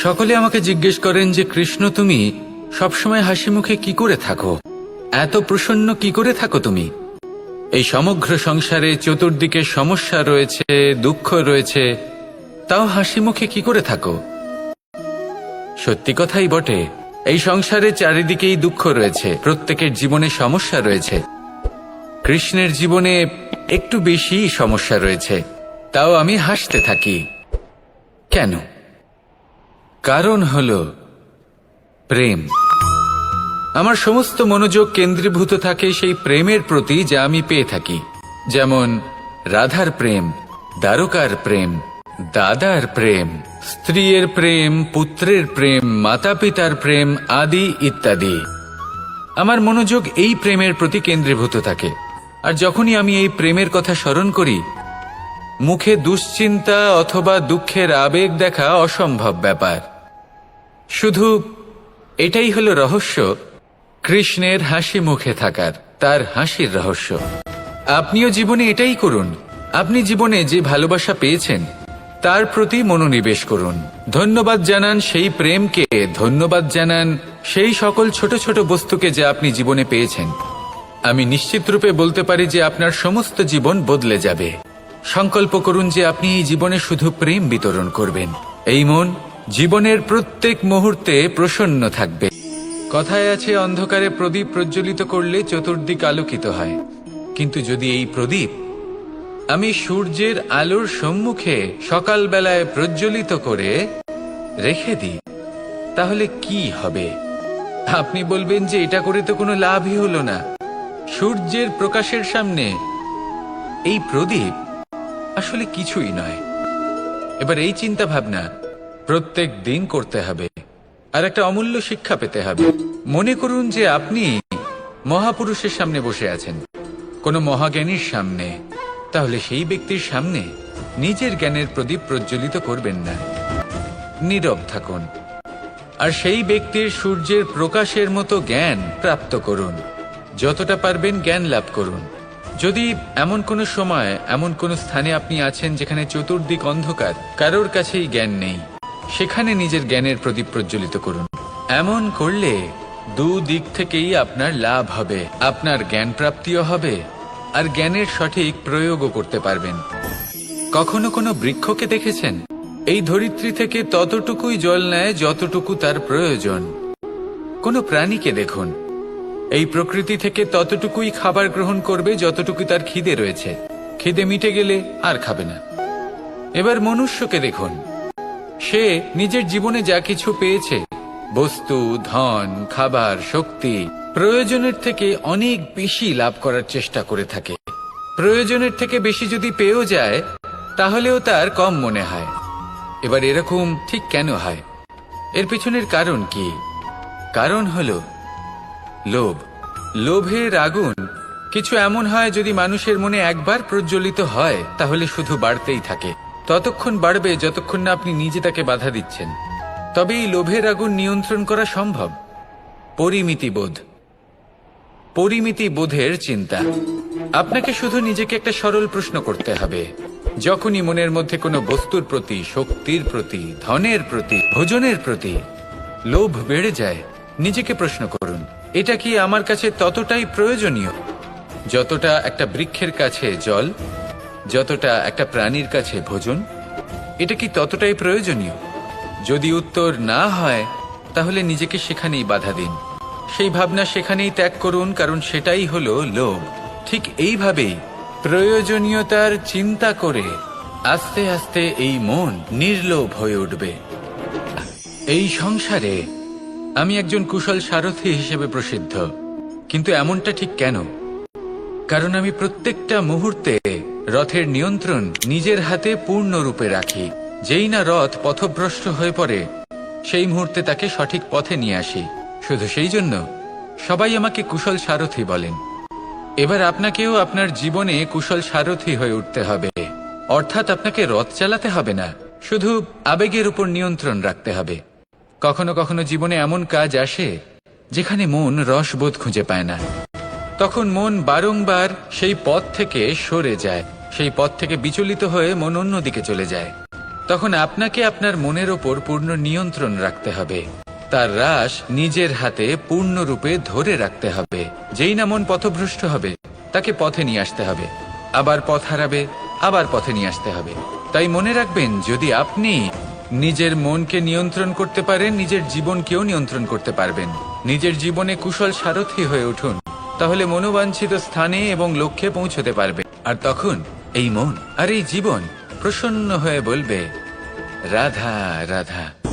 সকলে আমাকে জিজ্ঞেস করেন যে কৃষ্ণ, তুমি সবসময় হাসি মুখে কি করে থাকো, এত প্রসন্ন কি করে থাকো তুমি? এই সমগ্র সংসারে চতুর্দিকে সমস্যা রয়েছে, দুঃখ রয়েছে, তাও হাসি মুখে কি করে থাকো? সত্যি কথাই বটে, এই সংসারে চারিদিকেই দুঃখ রয়েছে, প্রত্যেকের জীবনে সমস্যা রয়েছে। কৃষ্ণের জীবনে একটু বেশি সমস্যা রয়েছে, তাও আমি হাসতে থাকি। কেন? কারণ হলো প্রেম। আমার সমস্ত মনোযোগ কেন্দ্রীভূত থাকে সেই প্রেমের প্রতি যা আমি পেয়ে থাকি। যেমন রাধার প্রেম, দ্বারকার প্রেম, দাদার প্রেম, স্ত্রীর প্রেম, পুত্রের প্রেম, মাতা পিতার প্রেম আদি ইত্যাদি। আমার মনোযোগ এই প্রেমের প্রতি কেন্দ্রীভূত থাকে। আর যখনই আমি এই প্রেমের কথা স্মরণ করি, মুখে দুশ্চিন্তা অথবা দুঃখের আবেগ দেখা অসম্ভব ব্যাপার। শুধু এটাই হলো রহস্য কৃষ্ণের হাসি মুখে থাকার, তার হাসির রহস্য। আপনিও জীবনে এটাই করুন। আপনি জীবনে যে ভালোবাসা পেয়েছেন তার প্রতি মনোনিবেশ করুন। ধন্যবাদ জানান সেই প্রেমকে, ধন্যবাদ জানান সেই সকল ছোট ছোট বস্তুকে যা আপনি জীবনে পেয়েছেন। আমি নিশ্চিত রূপে বলতে পারি যে আপনার সমস্ত জীবন বদলে যাবে। সংকল্প করুন যে আপনি এই জীবনে শুধু প্রেম বিতরণ করবেন। এই মন জীবনের প্রত্যেক মুহূর্তে প্রসন্ন থাকবে। কথায় আছে, অন্ধকারে প্রদীপ প্রজ্বলিত করলে চতুর্দিক আলোকিত হয়। কিন্তু যদি এই প্রদীপ আমি সূর্যের আলোর সম্মুখে সকালবেলায় প্রজ্বলিত করে রেখে দিই, তাহলে কি হবে? আপনি বলবেন যে এটা করে তো কোনো লাভই হলো না। সূর্যের প্রকাশের সামনে এই প্রদীপ আসলে কিছুই নয়। এবার এই চিন্তা ভাবনা প্রত্যেক দিন করতে হবে, আর একটা অমূল্য শিক্ষা পেতে হবে। মনে করুন যে আপনি মহাপুরুষের সামনে বসে আছেন, কোনো মহাজ্ঞানীর সামনে, তাহলে সেই ব্যক্তির সামনে নিজের জ্ঞানের প্রদীপ প্রজ্বলিত করবেন না, নীরব থাকুন। আর সেই ব্যক্তির সূর্যের প্রকাশের মতো জ্ঞান প্রাপ্ত করুন। যতটা পারবেন জ্ঞান লাভ করুন। যদি এমন কোনো সময়, এমন কোনো স্থানে আপনি আছেন যেখানে চতুর্দিক অন্ধকার, কারোর কাছেই জ্ঞান নেই, সেখানে নিজের জ্ঞানের প্রদীপ প্রজ্বলিত করুন। এমন করলে দুদিক থেকেই আপনার লাভ হবে। আপনার জ্ঞান প্রাপ্তিও হবে, আর জ্ঞানের সঠিক প্রয়োগও করতে পারবেন। কখনো কোনো বৃক্ষকে দেখেছেন? এই ধরিত্রী থেকে ততটুকুই জল নেয় যতটুকু তার প্রয়োজন। কোনো প্রাণীকে দেখুন, এই প্রকৃতি থেকে ততটুকুই খাবার গ্রহণ করবে যতটুকু তার খিদে রয়েছে। খিদে মিটে গেলে আর খাবে না। এবার মনুষ্যকে দেখুন, সে নিজের জীবনে যা কিছু পেয়েছে, বস্তু, ধন, খাবার, শক্তি, প্রয়োজনের থেকে অনেক বেশি লাভ করার চেষ্টা করে থাকে। প্রয়োজনের থেকে বেশি যদি পেয়েও যায়, তাহলেও তার কম মনে হয়। এবার এরকম ঠিক কেন হয়? এর পিছনের কারণ কি? কারণ হলো লোভ। লোভের আগুন কিছু এমন হয়, যদি মানুষের মনে একবার প্রজ্বলিত হয় তাহলে শুধু বাড়তেই থাকে। ততক্ষণ বাড়বে যতক্ষণ না আপনি নিজে তাকে বাধা দিচ্ছেন। তবে এই লোভের আগুন নিয়ন্ত্রণ করা সম্ভব। পরিমিতিবোধ, পরিমিতিবোধের চিন্তা। আপনাকে শুধু নিজেকে একটা সরল প্রশ্ন করতে হবে। যখনই মনের মধ্যে কোনো বস্তুর প্রতি, শক্তির প্রতি, ধনের প্রতি, ভোজনের প্রতি লোভ বেড়ে যায়, নিজেকে প্রশ্ন করুন, এটা কি আমার কাছে ততটাই প্রয়োজনীয় যতটা একটা বৃক্ষের কাছে জল, যতটা একটা প্রাণীর কাছে ভোজন? এটা কি ততটাই প্রয়োজনীয়? যদি উত্তর না হয়, তাহলে নিজেকে সেখানেই বাধা দিন। সেই ভাবনা সেখানেই ত্যাগ করুন, কারণ সেটাই হলো লোভ। ঠিক এইভাবেই প্রয়োজনীয়তার চিন্তা করে আস্তে আস্তে এই মন নির্লোভ হয়ে উঠবে। এই সংসারে আমি একজন কুশল সারথি হিসেবে প্রসিদ্ধ। কিন্তু এমনটা ঠিক কেন? কারণ আমি প্রত্যেকটা মুহূর্তে রথের নিয়ন্ত্রণ নিজের হাতে পূর্ণরূপে রাখি। যেই না রথ পথভ্রষ্ট হয়ে পড়ে, সেই মুহূর্তে তাকে সঠিক পথে নিয়ে আসি। শুধু সেই জন্য সবাই আমাকে কুশল সারথি বলেন। এবার আপনাকেও আপনার জীবনে কুশল সারথি হয়ে উঠতে হবে। অর্থাৎ আপনাকে রথ চালাতে হবে না, শুধু আবেগের উপর নিয়ন্ত্রণ রাখতে হবে। কখনো কখনো জীবনে এমন কাজ আসে যেখানে মন রসবোধ খুঁজে পায় না। তখন মন বারংবার সেই পথ থেকে সরে যায়, সেই পথ থেকে বিচলিত হয়ে মন অন্যদিকে চলে যায়। তখন আপনাকে আপনার মনের ওপর পূর্ণ নিয়ন্ত্রণ রাখতে হবে। তার রাশ নিজের হাতে পূর্ণরূপে ধরে রাখতে হবে। যেই না মন পথভ্রষ্ট হবে, তাকে পথে নিয়ে আসতে হবে, আবার পথ হারাবে, আবার পথে নিয়ে আসতে হবে। তাই মনে রাখবেন, যদি আপনি নিজের মনকে নিয়ন্ত্রণ করতে পারেন, নিজের জীবনকেও নিয়ন্ত্রণ করতে পারবেন। নিজের জীবনে কুশল সারথি হয়ে উঠুন, তাহলে মনোবাঞ্ছিত স্থানে এবং লক্ষ্যে পৌঁছতে পারবে। আর তখন এই মন আর এই জীবন প্রসন্ন হয়ে বলবে, রাধা রাধা।